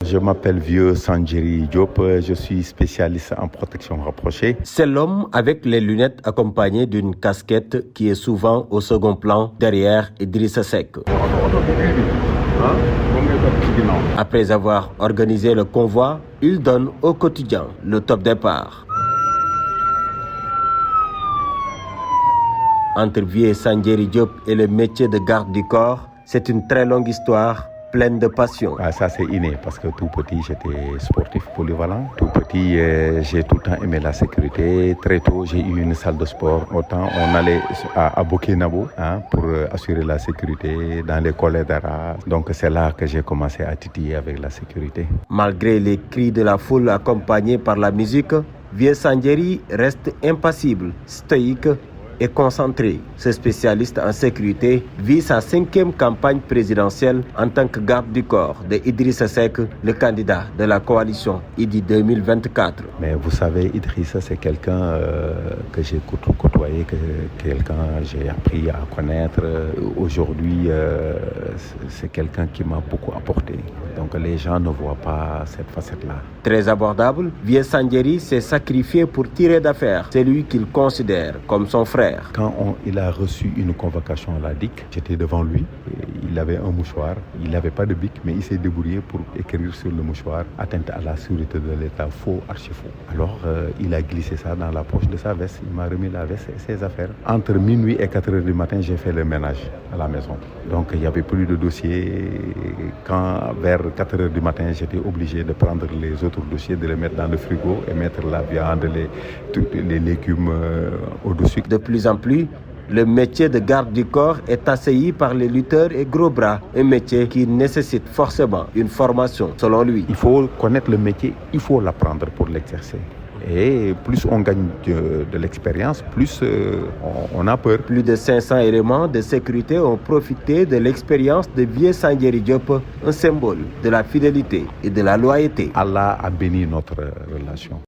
Je m'appelle Vieux Sandjiri Diop, je suis spécialiste en protection rapprochée. C'est l'homme avec les lunettes accompagné d'une casquette qui est souvent au second plan derrière Idrissa Seck. Après avoir organisé le convoi, il donne au quotidien le top départ. Entre Vieux Sandjiri Diop et le métier de garde du corps, c'est une très longue histoire pleine de passion. Ça c'est inné parce que tout petit j'étais sportif polyvalent. Tout petit j'ai tout le temps aimé la sécurité. Très tôt j'ai eu une salle de sport. Autant on allait à Bokénabo pour assurer la sécurité dans les collèges d'Ara. Donc c'est là que j'ai commencé à titiller avec la sécurité. Malgré les cris de la foule accompagnés par la musique, Vieux Sandjiri reste impassible, stoïque et concentré. Ce spécialiste en sécurité vit sa 5e campagne présidentielle en tant que garde du corps de Idrissa Seck, le candidat de la coalition IDI 2024. Mais vous savez, Idrissa, c'est quelqu'un que j'ai côtoyé, quelqu'un que j'ai appris à connaître. Aujourd'hui, c'est quelqu'un qui m'a beaucoup apporté. Donc les gens ne voient pas cette facette-là. Très abordable, Vieux Sandjiri s'est sacrifié pour tirer d'affaire celui qu'il considère comme son frère. Quand il a reçu une convocation à la DIC, j'étais devant lui, il avait un mouchoir, il n'avait pas de bic, mais il s'est débrouillé pour écrire sur le mouchoir « Atteinte à la sûreté de l'État, faux, archi-faux ». Alors il a glissé ça dans la poche de sa veste, il m'a remis la veste et ses affaires. Entre minuit et 4 heures du matin, j'ai fait le ménage à la maison. Donc il n'y avait plus de dossiers. Quand vers 4 heures du matin, j'étais obligé de prendre les autres dossiers, de les mettre dans le frigo et mettre la viande, les légumes au-dessus. De plus en plus, le métier de garde du corps est assailli par les lutteurs et gros bras, un métier qui nécessite forcément une formation, selon lui. Il faut connaître le métier, il faut l'apprendre pour l'exercer. Et plus on gagne de l'expérience, plus on a peur. Plus de 500 éléments de sécurité ont profité de l'expérience de Vieux Sandjiri Diop, un symbole de la fidélité et de la loyauté. Allah a béni notre relation.